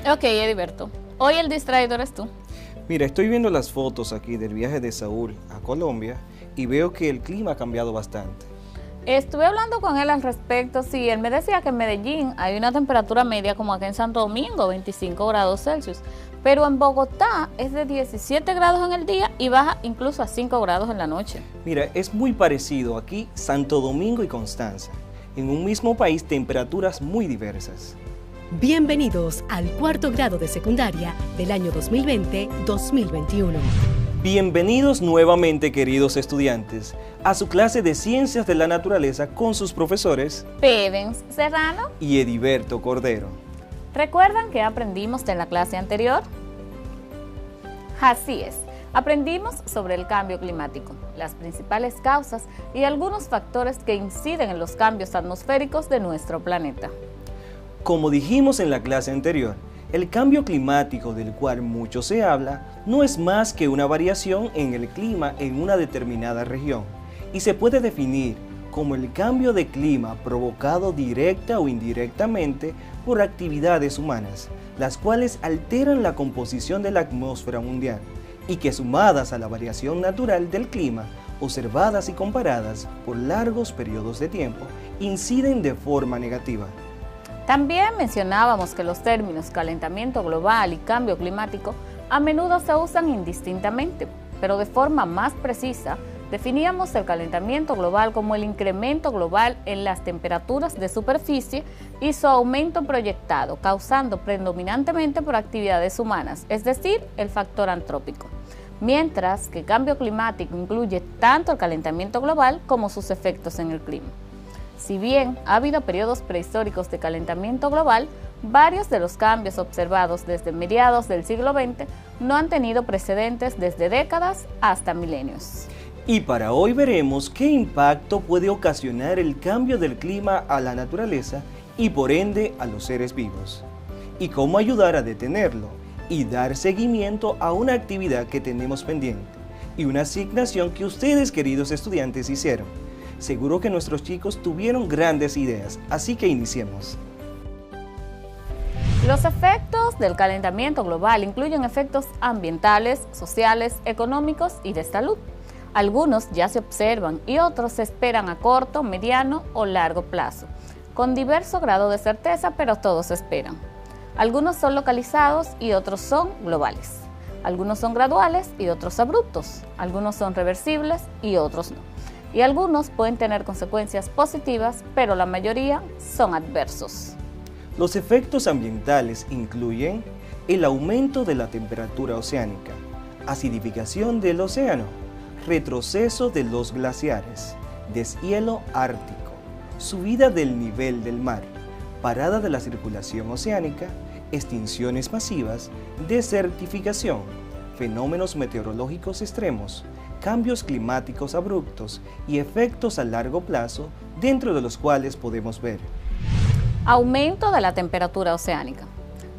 Ok, Ediberto. Hoy el distraído eres tú. Mira, estoy viendo las fotos aquí del viaje de Saúl a Colombia y veo que el clima ha cambiado bastante. Estuve hablando con él al respecto, sí, él me decía que en Medellín hay una temperatura media como acá en Santo Domingo, 25 grados Celsius, pero en Bogotá es de 17 grados en el día y baja incluso a 5 grados en la noche. Mira, es muy parecido aquí Santo Domingo y Constanza. En un mismo país, temperaturas muy diversas. Bienvenidos al cuarto grado de secundaria del año 2020-2021. Bienvenidos nuevamente, queridos estudiantes, a su clase de Ciencias de la Naturaleza con sus profesores Pedens Serrano y Ediberto Cordero. ¿Recuerdan qué aprendimos de la clase anterior? Así es, aprendimos sobre el cambio climático, las principales causas y algunos factores que inciden en los cambios atmosféricos de nuestro planeta. Como dijimos en la clase anterior, el cambio climático del cual mucho se habla no es más que una variación en el clima en una determinada región y se puede definir como el cambio de clima provocado directa o indirectamente por actividades humanas, las cuales alteran la composición de la atmósfera mundial y que, sumadas a la variación natural del clima, observadas y comparadas por largos periodos de tiempo, inciden de forma negativa. También mencionábamos que los términos calentamiento global y cambio climático a menudo se usan indistintamente, pero de forma más precisa definíamos el calentamiento global como el incremento global en las temperaturas de superficie y su aumento proyectado, causando predominantemente por actividades humanas, es decir, el factor antrópico. Mientras que cambio climático incluye tanto el calentamiento global como sus efectos en el clima. Si bien ha habido periodos prehistóricos de calentamiento global, varios de los cambios observados desde mediados del siglo XX no han tenido precedentes desde décadas hasta milenios. Y para hoy veremos qué impacto puede ocasionar el cambio del clima a la naturaleza y por ende a los seres vivos, y cómo ayudar a detenerlo y dar seguimiento a una actividad que tenemos pendiente y una asignación que ustedes, queridos estudiantes, hicieron. Seguro que nuestros chicos tuvieron grandes ideas, así que iniciemos. Los efectos del calentamiento global incluyen efectos ambientales, sociales, económicos y de salud. Algunos ya se observan y otros se esperan a corto, mediano o largo plazo, con diverso grado de certeza, pero todos se esperan. Algunos son localizados y otros son globales. Algunos son graduales y otros abruptos. Algunos son reversibles y otros no. Y algunos pueden tener consecuencias positivas, pero la mayoría son adversos. Los efectos ambientales incluyen el aumento de la temperatura oceánica, acidificación del océano, retroceso de los glaciares, deshielo ártico, subida del nivel del mar, parada de la circulación oceánica, extinciones masivas, desertificación, fenómenos meteorológicos extremos, cambios climáticos abruptos y efectos a largo plazo, dentro de los cuales podemos ver: aumento de la temperatura oceánica.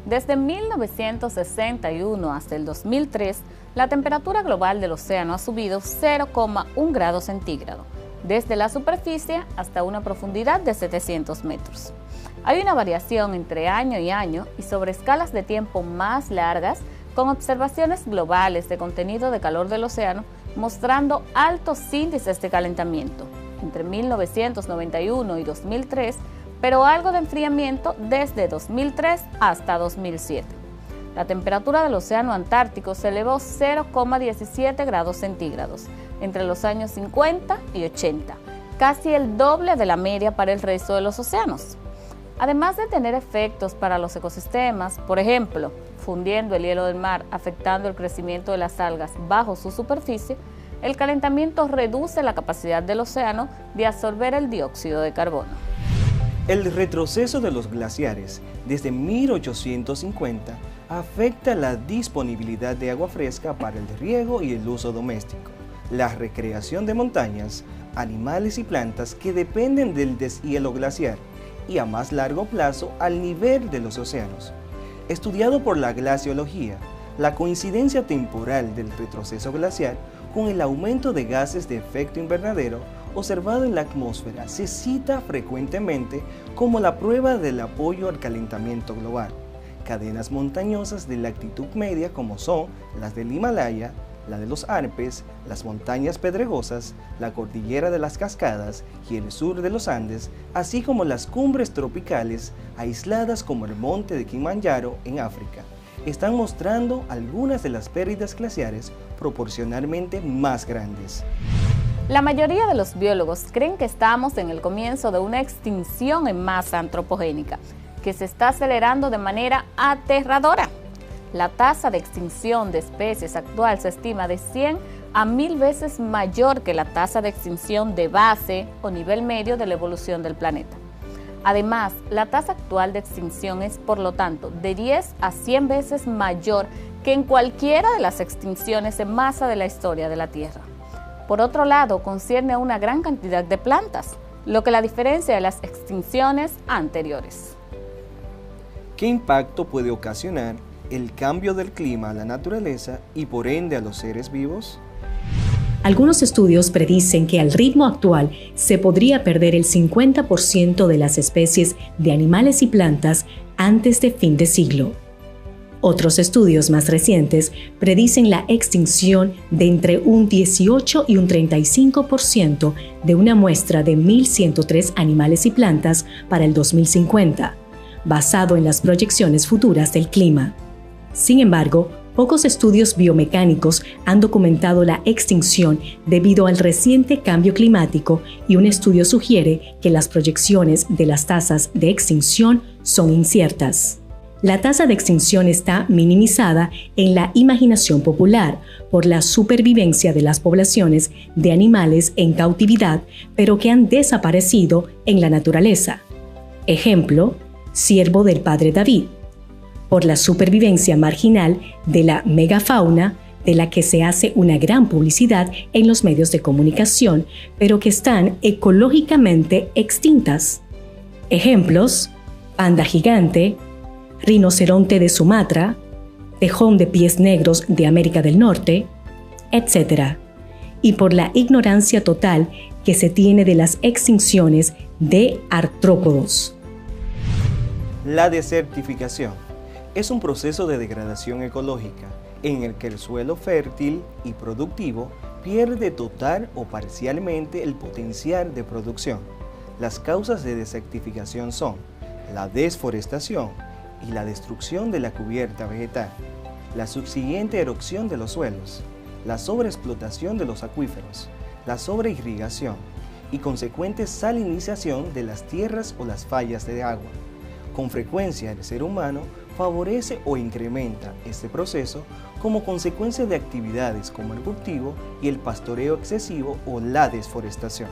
Desde 1961 hasta el 2003, la temperatura global del océano ha subido 0,1 grado centígrado, desde la superficie hasta una profundidad de 700 metros. Hay una variación entre año y año y sobre escalas de tiempo más largas, con observaciones globales de contenido de calor del océano mostrando altos índices de calentamiento entre 1991 y 2003, pero algo de enfriamiento desde 2003 hasta 2007. La temperatura del océano Antártico se elevó 0,17 grados centígrados entre los años 50 y 80, casi el doble de la media para el resto de los océanos. Además de tener efectos para los ecosistemas, por ejemplo, fundiendo el hielo del mar, afectando el crecimiento de las algas bajo su superficie, el calentamiento reduce la capacidad del océano de absorber el dióxido de carbono. El retroceso de los glaciares desde 1850 afecta la disponibilidad de agua fresca para el riego y el uso doméstico, la recreación de montañas, animales y plantas que dependen del deshielo glaciar y a más largo plazo al nivel de los océanos. Estudiado por la glaciología, la coincidencia temporal del retroceso glaciar con el aumento de gases de efecto invernadero observado en la atmósfera se cita frecuentemente como la prueba del apoyo al calentamiento global, cadenas montañosas de latitud media como son las del Himalaya, la de los Alpes, las montañas pedregosas, la cordillera de las Cascadas y el sur de los Andes, así como las cumbres tropicales aisladas como el monte de Kilimanjaro en África, están mostrando algunas de las pérdidas glaciares proporcionalmente más grandes. La mayoría de los biólogos creen que estamos en el comienzo de una extinción en masa antropogénica, que se está acelerando de manera aterradora. La tasa de extinción de especies actual se estima de 100 a 1000 veces mayor que la tasa de extinción de base o nivel medio de la evolución del planeta. Además, la tasa actual de extinción es, por lo tanto, de 10 a 100 veces mayor que en cualquiera de las extinciones en masa de la historia de la Tierra. Por otro lado, concierne a una gran cantidad de plantas, lo que la diferencia de las extinciones anteriores. ¿Qué impacto puede ocasionar el cambio del clima a la naturaleza y por ende a los seres vivos? Algunos estudios predicen que al ritmo actual se podría perder el 50% de las especies de animales y plantas antes de fin de siglo. Otros estudios más recientes predicen la extinción de entre un 18 y un 35% de una muestra de 1.103 animales y plantas para el 2050, basado en las proyecciones futuras del clima. Sin embargo, pocos estudios biomecánicos han documentado la extinción debido al reciente cambio climático y un estudio sugiere que las proyecciones de las tasas de extinción son inciertas. La tasa de extinción está minimizada en la imaginación popular por la supervivencia de las poblaciones de animales en cautividad, pero que han desaparecido en la naturaleza. Ejemplo, ciervo del padre David. Por la supervivencia marginal de la megafauna, de la que se hace una gran publicidad en los medios de comunicación, pero que están ecológicamente extintas. Ejemplos: panda gigante, rinoceronte de Sumatra, tejón de pies negros de América del Norte, etc. Y por la ignorancia total que se tiene de las extinciones de artrópodos. La desertificación es un proceso de degradación ecológica en el que el suelo fértil y productivo pierde total o parcialmente el potencial de producción. Las causas de desertificación son la desforestación y la destrucción de la cubierta vegetal, la subsiguiente erosión de los suelos, la sobreexplotación de los acuíferos, la sobreirrigación y consecuente salinización de las tierras o las fallas de agua. Con frecuencia, el ser humano favorece o incrementa este proceso como consecuencia de actividades como el cultivo y el pastoreo excesivo o la desforestación.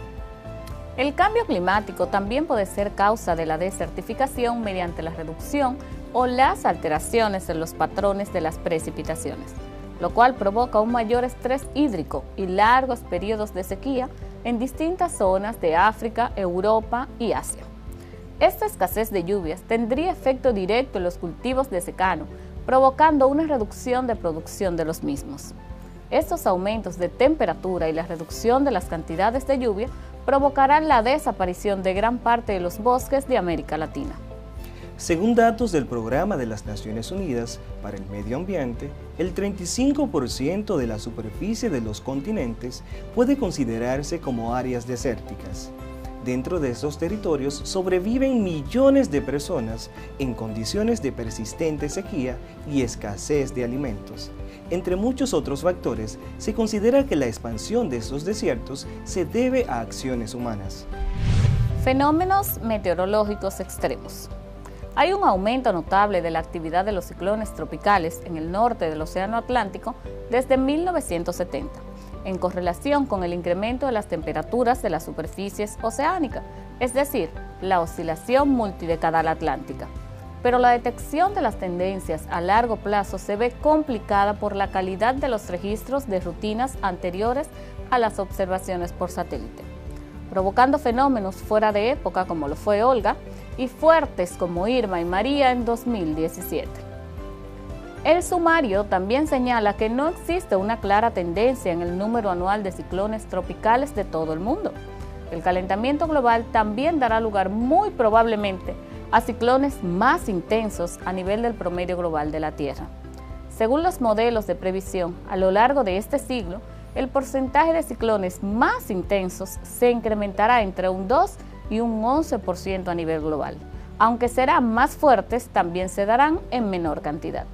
El cambio climático también puede ser causa de la desertificación mediante la reducción o las alteraciones en los patrones de las precipitaciones, lo cual provoca un mayor estrés hídrico y largos periodos de sequía en distintas zonas de África, Europa y Asia. Esta escasez de lluvias tendría efecto directo en los cultivos de secano, provocando una reducción de producción de los mismos. Estos aumentos de temperatura y la reducción de las cantidades de lluvia provocarán la desaparición de gran parte de los bosques de América Latina. Según datos del Programa de las Naciones Unidas para el Medio Ambiente, el 35% de la superficie de los continentes puede considerarse como áreas desérticas. Dentro de esos territorios sobreviven millones de personas en condiciones de persistente sequía y escasez de alimentos. Entre muchos otros factores, se considera que la expansión de estos desiertos se debe a acciones humanas. Fenómenos meteorológicos extremos. Hay un aumento notable de la actividad de los ciclones tropicales en el norte del Océano Atlántico desde 1970. En correlación con el incremento de las temperaturas de las superficies oceánicas, es decir, la oscilación multidecadal atlántica. Pero la detección de las tendencias a largo plazo se ve complicada por la calidad de los registros de rutinas anteriores a las observaciones por satélite, provocando fenómenos fuera de época como lo fue Olga y fuertes como Irma y María en 2017. El sumario también señala que no existe una clara tendencia en el número anual de ciclones tropicales de todo el mundo. El calentamiento global también dará lugar muy probablemente a ciclones más intensos a nivel del promedio global de la Tierra. Según los modelos de previsión, a lo largo de este siglo, el porcentaje de ciclones más intensos se incrementará entre un 2 y un 11% a nivel global. Aunque serán más fuertes, también se darán en menor cantidad.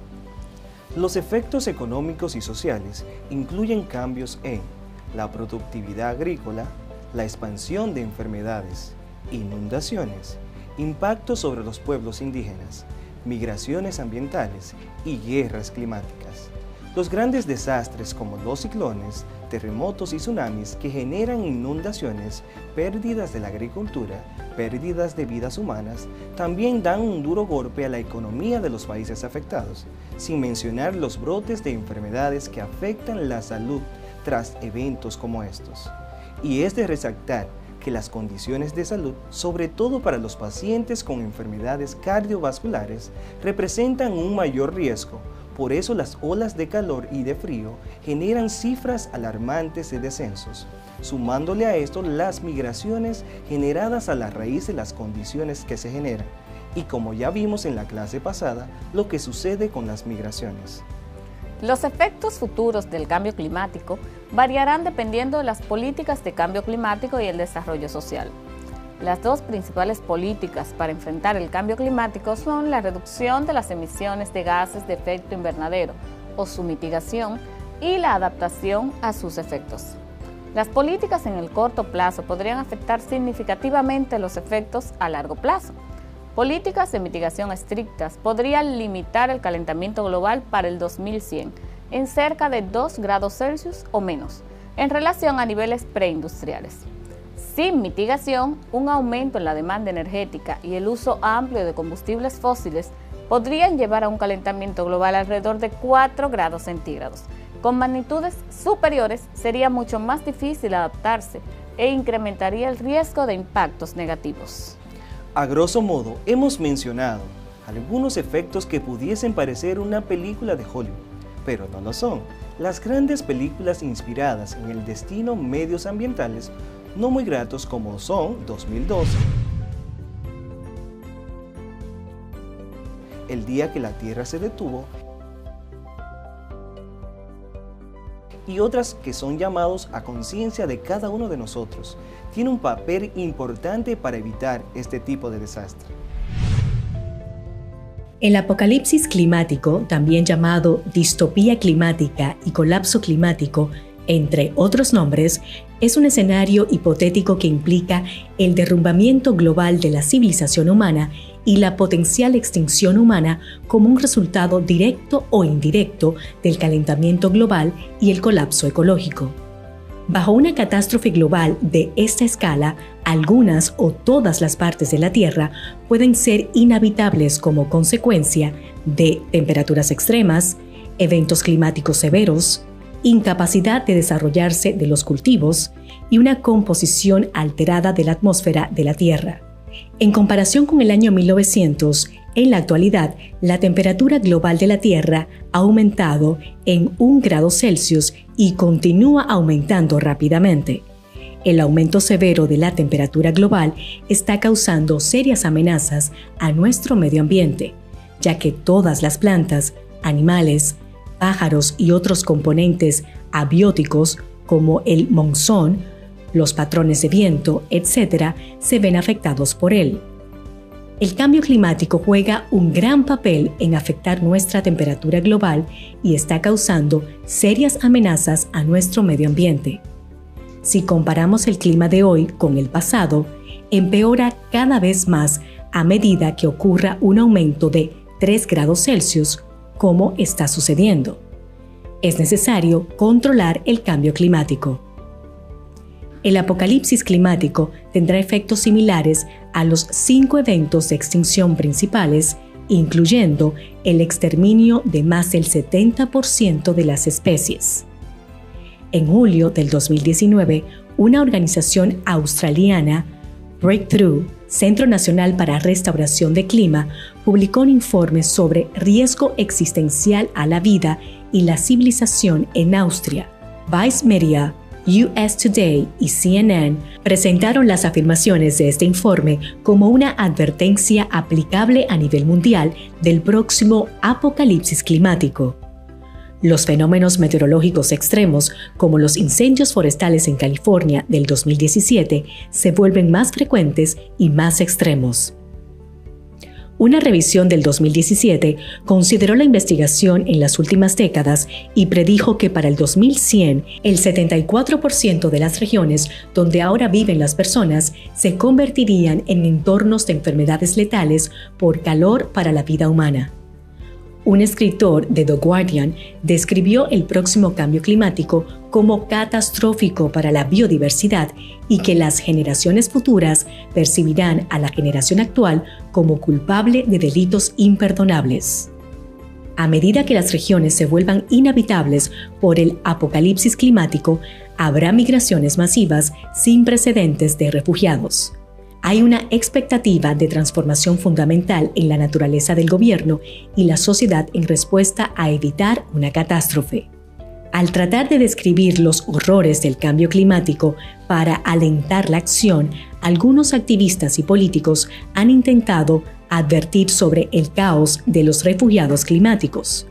Los efectos económicos y sociales incluyen cambios en la productividad agrícola, la expansión de enfermedades, inundaciones, impactos sobre los pueblos indígenas, migraciones ambientales y guerras climáticas. Los grandes desastres como los ciclones, terremotos y tsunamis que generan inundaciones, pérdidas de la agricultura, pérdidas de vidas humanas, también dan un duro golpe a la economía de los países afectados, sin mencionar los brotes de enfermedades que afectan la salud tras eventos como estos. Y es de resaltar que las condiciones de salud, sobre todo para los pacientes con enfermedades cardiovasculares, representan un mayor riesgo. Por eso las olas de calor y de frío generan cifras alarmantes de descensos, sumándole a esto las migraciones generadas a la raíz de las condiciones que se generan, y como ya vimos en la clase pasada, lo que sucede con las migraciones. Los efectos futuros del cambio climático variarán dependiendo de las políticas de cambio climático y el desarrollo social. Las dos principales políticas para enfrentar el cambio climático son la reducción de las emisiones de gases de efecto invernadero o su mitigación y la adaptación a sus efectos. Las políticas en el corto plazo podrían afectar significativamente los efectos a largo plazo. Políticas de mitigación estrictas podrían limitar el calentamiento global para el 2100 en cerca de 2 grados Celsius o menos, en relación a niveles preindustriales. Sin mitigación, un aumento en la demanda energética y el uso amplio de combustibles fósiles podrían llevar a un calentamiento global alrededor de 4 grados centígrados. Con magnitudes superiores sería mucho más difícil adaptarse e incrementaría el riesgo de impactos negativos. A grosso modo, hemos mencionado algunos efectos que pudiesen parecer una película de Hollywood, pero no lo son. Las grandes películas inspiradas en el destino medios ambientales no muy gratos como son 2012, El día que la Tierra se detuvo, y otras que son llamados a conciencia de cada uno de nosotros, tiene un papel importante para evitar este tipo de desastre. El apocalipsis climático, también llamado distopía climática y colapso climático, entre otros nombres, es un escenario hipotético que implica el derrumbamiento global de la civilización humana y la potencial extinción humana como un resultado directo o indirecto del calentamiento global y el colapso ecológico. Bajo una catástrofe global de esta escala, algunas o todas las partes de la Tierra pueden ser inhabitables como consecuencia de temperaturas extremas, eventos climáticos severos, incapacidad de desarrollarse de los cultivos y una composición alterada de la atmósfera de la Tierra. En comparación con el año 1900, en la actualidad, la temperatura global de la Tierra ha aumentado en 1 grado Celsius y continúa aumentando rápidamente. El aumento severo de la temperatura global está causando serias amenazas a nuestro medio ambiente, ya que todas las plantas, animales, pájaros y otros componentes abióticos como el monzón, los patrones de viento, etc., se ven afectados por él. El cambio climático juega un gran papel en afectar nuestra temperatura global y está causando serias amenazas a nuestro medio ambiente. Si comparamos el clima de hoy con el pasado, empeora cada vez más a medida que ocurra un aumento de 3 grados Celsius, como está sucediendo. Es necesario controlar el cambio climático. El apocalipsis climático tendrá efectos similares a los 5 eventos de extinción principales, incluyendo el exterminio de más del 70% de las especies. En julio del 2019, una organización australiana, Breakthrough, Centro Nacional para Restauración de Clima, publicó un informe sobre riesgo existencial a la vida y la civilización en Austria. Vice Media US Today y CNN presentaron las afirmaciones de este informe como una advertencia aplicable a nivel mundial del próximo apocalipsis climático. Los fenómenos meteorológicos extremos, como los incendios forestales en California del 2017, se vuelven más frecuentes y más extremos. Una revisión del 2017 consideró la investigación en las últimas décadas y predijo que para el 2100, el 74% de las regiones donde ahora viven las personas se convertirían en entornos de enfermedades letales por calor para la vida humana. Un escritor de The Guardian describió el próximo cambio climático como catastrófico para la biodiversidad y que las generaciones futuras percibirán a la generación actual como culpable de delitos imperdonables. A medida que las regiones se vuelvan inhabitables por el apocalipsis climático, habrá migraciones masivas sin precedentes de refugiados. Hay una expectativa de transformación fundamental en la naturaleza del gobierno y la sociedad en respuesta a evitar una catástrofe. Al tratar de describir los horrores del cambio climático para alentar la acción, algunos activistas y políticos han intentado advertir sobre el caos de los refugiados climáticos.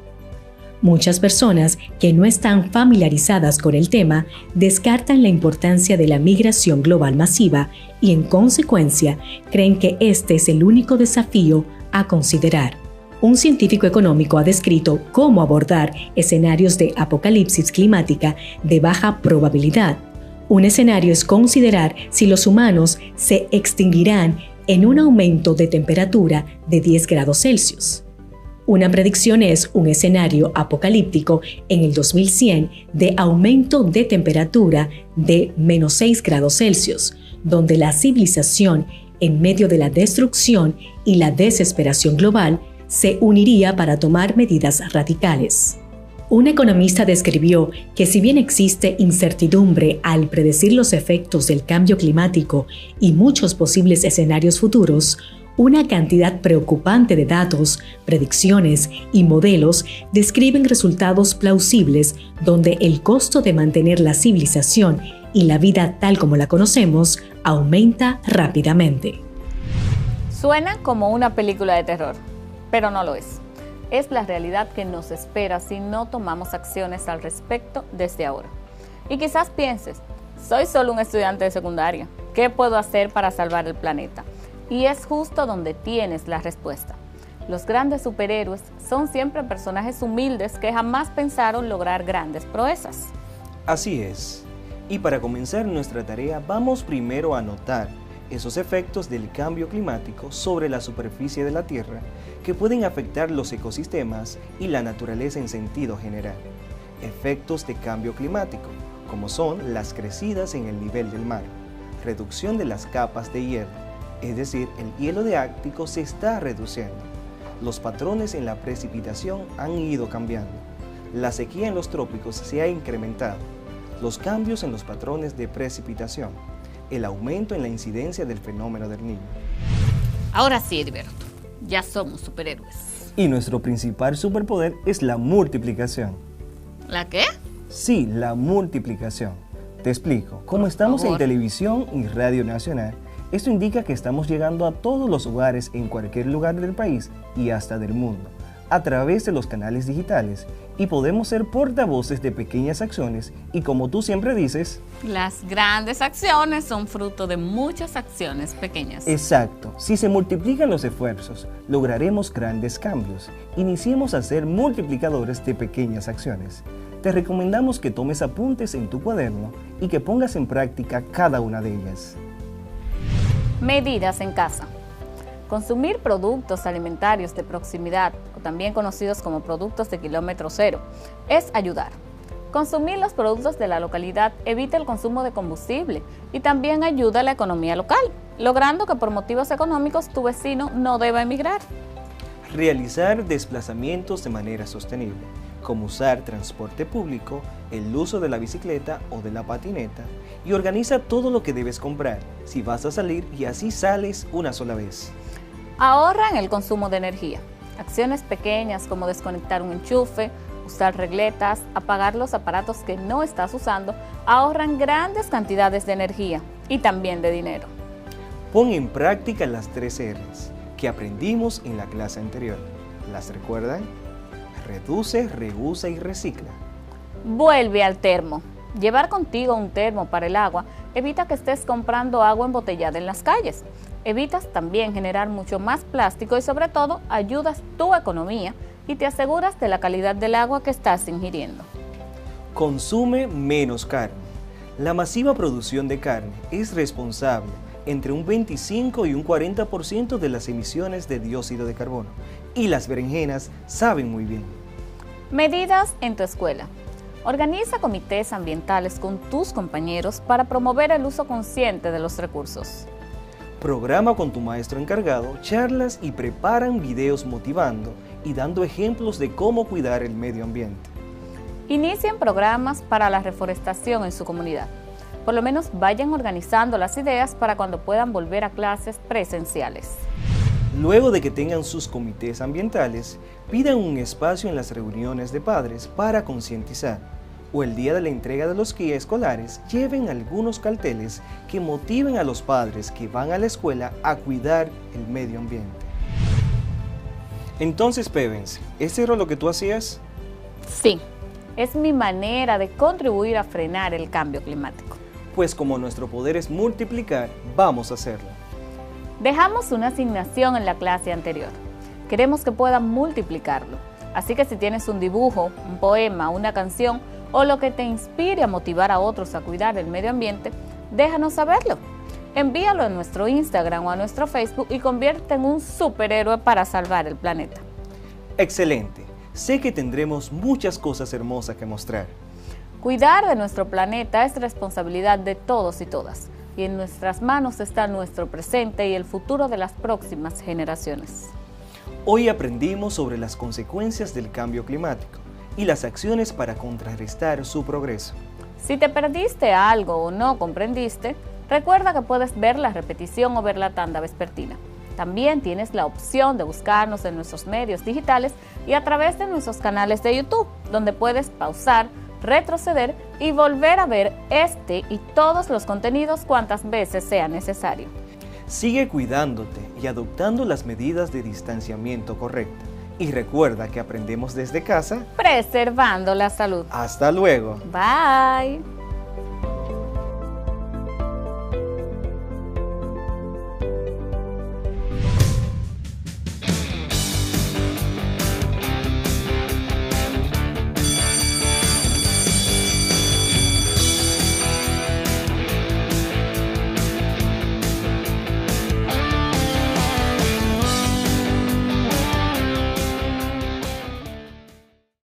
Muchas personas que no están familiarizadas con el tema descartan la importancia de la migración global masiva y, en consecuencia, creen que este es el único desafío a considerar. Un científico económico ha descrito cómo abordar escenarios de apocalipsis climática de baja probabilidad. Un escenario es considerar si los humanos se extinguirán en un aumento de temperatura de 10 grados Celsius. Una predicción es un escenario apocalíptico en el 2100 de aumento de temperatura de menos 6 grados Celsius, donde la civilización, en medio de la destrucción y la desesperación global, se uniría para tomar medidas radicales. Un economista describió que si bien existe incertidumbre al predecir los efectos del cambio climático y muchos posibles escenarios futuros, una cantidad preocupante de datos, predicciones y modelos describen resultados plausibles donde el costo de mantener la civilización y la vida tal como la conocemos aumenta rápidamente. Suena como una película de terror, pero no lo es. Es la realidad que nos espera si no tomamos acciones al respecto desde ahora. Y quizás pienses, soy solo un estudiante de secundaria, ¿qué puedo hacer para salvar el planeta? Y es justo donde tienes la respuesta. Los grandes superhéroes son siempre personajes humildes que jamás pensaron lograr grandes proezas. Así es. Y para comenzar nuestra tarea, vamos primero a notar esos efectos del cambio climático sobre la superficie de la Tierra que pueden afectar los ecosistemas y la naturaleza en sentido general. Efectos de cambio climático, como son las crecidas en el nivel del mar, reducción de las capas de hielo, es decir, el hielo de Ártico se está reduciendo. Los patrones en la precipitación han ido cambiando. La sequía en los trópicos se ha incrementado. Los cambios en los patrones de precipitación. El aumento en la incidencia del fenómeno del Niño. Ahora sí, Heriberto, ya somos superhéroes. Y nuestro principal superpoder es la multiplicación. ¿La qué? Sí, la multiplicación. Te explico. Como estamos en televisión y radio nacional, esto indica que estamos llegando a todos los hogares en cualquier lugar del país y hasta del mundo, a través de los canales digitales, y podemos ser portavoces de pequeñas acciones y, como tú siempre dices, las grandes acciones son fruto de muchas acciones pequeñas. Exacto. Si se multiplican los esfuerzos, lograremos grandes cambios. Iniciemos a ser multiplicadores de pequeñas acciones. Te recomendamos que tomes apuntes en tu cuaderno y que pongas en práctica cada una de ellas. Medidas en casa. Consumir productos alimentarios de proximidad, o también conocidos como productos de kilómetro cero, es ayudar. Consumir los productos de la localidad evita el consumo de combustible y también ayuda a la economía local, logrando que por motivos económicos tu vecino no deba emigrar. Realizar desplazamientos de manera sostenible, como usar transporte público, el uso de la bicicleta o de la patineta, y organiza todo lo que debes comprar si vas a salir y así sales una sola vez. Ahorra en el consumo de energía. Acciones pequeñas como desconectar un enchufe, ajustar regletas, apagar los aparatos que no estás usando, ahorran grandes cantidades de energía y también de dinero. Pon en práctica las 3 R's que aprendimos en la clase anterior. ¿Las recuerdan? Reduce, reusa y recicla. Vuelve al termo. Llevar contigo un termo para el agua evita que estés comprando agua embotellada en las calles. Evitas también generar mucho más plástico y sobre todo ayudas tu economía y te aseguras de la calidad del agua que estás ingiriendo. Consume menos carne. La masiva producción de carne es responsable entre un 25 y un 40% de las emisiones de dióxido de carbono y las berenjenas saben muy bien. Medidas en tu escuela. Organiza comités ambientales con tus compañeros para promover el uso consciente de los recursos. Programa con tu maestro encargado charlas y preparan videos motivando y dando ejemplos de cómo cuidar el medio ambiente. Inicien programas para la reforestación en su comunidad. Por lo menos vayan organizando las ideas para cuando puedan volver a clases presenciales. Luego de que tengan sus comités ambientales, pidan un espacio en las reuniones de padres para concientizar, o el día de la entrega de los kits escolares, lleven algunos carteles que motiven a los padres que van a la escuela a cuidar el medio ambiente. Entonces, Pevens, ¿eso era lo que tú hacías? Sí, es mi manera de contribuir a frenar el cambio climático. Pues como nuestro poder es multiplicar, vamos a hacerlo. Dejamos una asignación en la clase anterior. Queremos que puedan multiplicarlo. Así que si tienes un dibujo, un poema, una canción o lo que te inspire a motivar a otros a cuidar el medio ambiente, déjanos saberlo. Envíalo a nuestro Instagram o a nuestro Facebook y convierte en un superhéroe para salvar el planeta. Excelente. Sé que tendremos muchas cosas hermosas que mostrar. Cuidar de nuestro planeta es responsabilidad de todos y todas. Y en nuestras manos está nuestro presente y el futuro de las próximas generaciones. Hoy aprendimos sobre las consecuencias del cambio climático y las acciones para contrarrestar su progreso. Si te perdiste algo o no comprendiste, recuerda que puedes ver la repetición o ver la tanda vespertina. También tienes la opción de buscarnos en nuestros medios digitales y a través de nuestros canales de YouTube, donde puedes pausar, retroceder y volver a ver este y todos los contenidos cuantas veces sea necesario. Sigue cuidándote y adoptando las medidas de distanciamiento correctas. Y recuerda que aprendemos desde casa, Preservando la salud. Hasta luego. Bye.